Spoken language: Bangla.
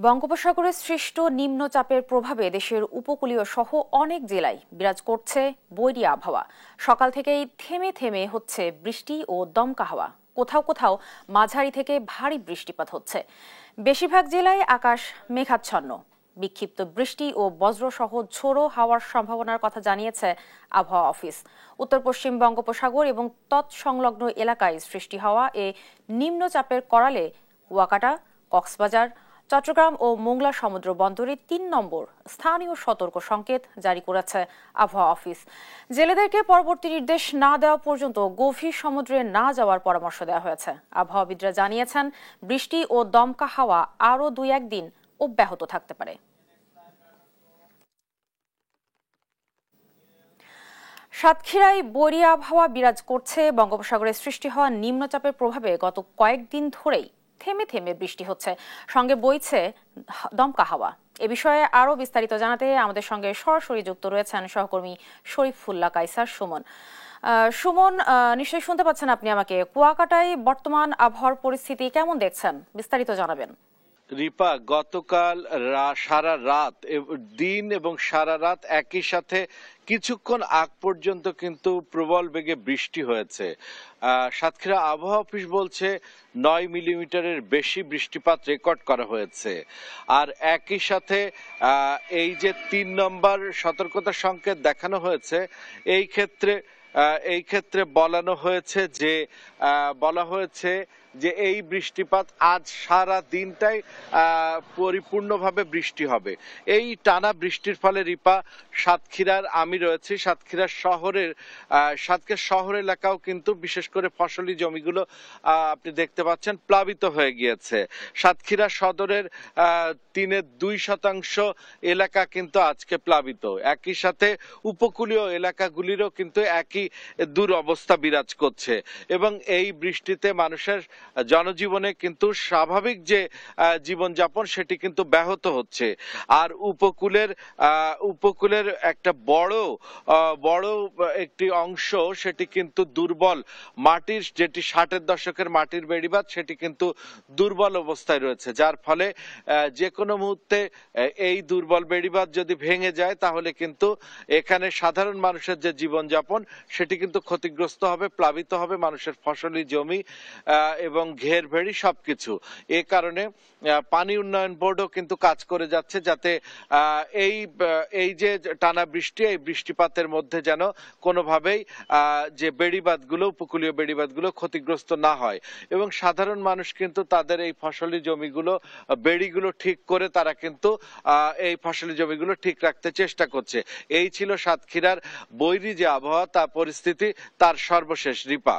বঙ্গোপসাগরে সৃষ্ট নিম্নচাপের প্রভাবে দেশের উপকূলীয় সহ অনেক জেলায় বিরাজ করছে বৈরী আবহাওয়া। সকাল থেকেই থেমে থেমে হচ্ছে বৃষ্টি ও দমকা হাওয়া, কোথাও কোথাও মাঝারি থেকে ভারী বৃষ্টিপাত হচ্ছে। বেশিরভাগ জেলায় আকাশ মেঘাচ্ছন্ন। বিক্ষিপ্ত বৃষ্টি ও বজ্রসহ ঝোড়ো হাওয়ার সম্ভাবনার কথা জানিয়েছে আবহাওয়া অফিস। উত্তর পশ্চিম বঙ্গোপসাগর এবং তৎসংলগ্ন এলাকায় সৃষ্টি হওয়া এ নিম্নচাপের করালে কুয়াকাটা, কক্সবাজার, চট্টগ্রাম ও মোংলা সমুদ্র বন্দরে ৩ নম্বর স্থানীয় সতর্ক সংকেত জারি করেছে আবহাওয়া অফিস। জেলেদেরকে পরবর্তী নির্দেশ না দেওয়া পর্যন্ত গভীর সমুদ্রে না যাওয়ার পরামর্শ দেওয়া হয়েছে। আবহাওয়াবিদরা জানিয়েছেন, বৃষ্টি ও দমকা হাওয়া আরও ২-১ দিন অব্যাহত থাকতে পারে। সাতক্ষীরায় বৈরী আবহাওয়া বিরাজ করছে। বঙ্গোপসাগরে সৃষ্টি হওয়া নিম্নচাপের প্রভাবে গত কয়েকদিন ধরেই থেমে থেমে বৃষ্টি হচ্ছে, সঙ্গে বইছে দমকা হাওয়া। এ বিষয়ে আরো বিস্তারিত জানাতে আমাদের সঙ্গে সরাসরি যুক্ত রয়েছেন সহকর্মী শরীফুল্লাহ কায়সার সুমন। সুমন, নিশ্চয়ই শুনতে পাচ্ছেন আপনি আমাকে। কুয়াকাটায় বর্তমান আবহাওয়ার পরিস্থিতি কেমন দেখছেন, বিস্তারিত জানাবেন। রিপা, গতকাল সারা রাত, দিন এবং সারা রাত একই সাথে কিছুক্ষণ আগ পর্যন্ত কিন্তু প্রবল বেগে বৃষ্টি হয়েছে। সাতক্ষীরা আবহাওয়া অফিস বলছে ৯ মিলিমিটারের বেশি বৃষ্টিপাত রেকর্ড করা হয়েছে। আর একই সাথে এই যে ৩ নম্বর সতর্কতা সংকেত দেখানো হয়েছে, এই ক্ষেত্রে বলা হয়েছে যে এই বৃষ্টিপাত আজ সারা দিনটাই পরিপূর্ণভাবে বৃষ্টি হবে। এই টানা বৃষ্টির ফলে রিপা, আমি রয়েছি সাতক্ষীরা শহর এলাকাও কিন্তু বিশেষ করে ফসলি জমিগুলো আপনি দেখতে পাচ্ছেন প্লাবিত হয়ে গিয়েছে। সাতক্ষীরা সদরের 3.2% এলাকা কিন্তু আজকে প্লাবিত। একই সাথে উপকূলীয় এলাকাগুলিরও কিন্তু একই দুরবস্থা বিরাজ করছে এবং এই বৃষ্টিতে মানুষের জনজীবনে কিন্তু স্বাভাবিক যে জীবনযাপন সেটি কিন্তু ব্যাহত হচ্ছে। আর উপকূলের একটা বড় একটি অংশ সেটি কিন্তু দুর্বল মাটির, যেটি 60-এর দশকের মাটির বেড়িবাঁধ, সেটি কিন্তু দুর্বল অবস্থায় রয়েছে, যার ফলে যে কোনো মুহূর্তে এই দুর্বল বেড়িবাঁধ যদি ভেঙে যায় তাহলে কিন্তু এখানে সাধারণ মানুষের যে জীবনযাপন সেটি কিন্তু ক্ষতিগ্রস্ত হবে, প্লাবিত হবে, মানুষের ফসলি জমি এবং ঘের ভেড়ি সবকিছু। এ কারণে পানি উন্নয়ন বোর্ডও কিন্তু কাজ করে যাচ্ছে যাতে এই যে টানা বৃষ্টি, এই বৃষ্টিপাতের মধ্যে যেন কোনোভাবেই যে উপকূলীয় বেড়িবাঁধগুলো ক্ষতিগ্রস্ত না হয় এবং সাধারণ মানুষ কিন্তু তাদের এই ফসলি জমিগুলো, বেড়িগুলো ঠিক করে তারা কিন্তু এই ফসলি জমিগুলো ঠিক রাখতে চেষ্টা করছে। এই ছিল সাতক্ষীরার বৈরী যে আবহাওয়া, পরিস্থিতি তার সর্বশেষ রিপা।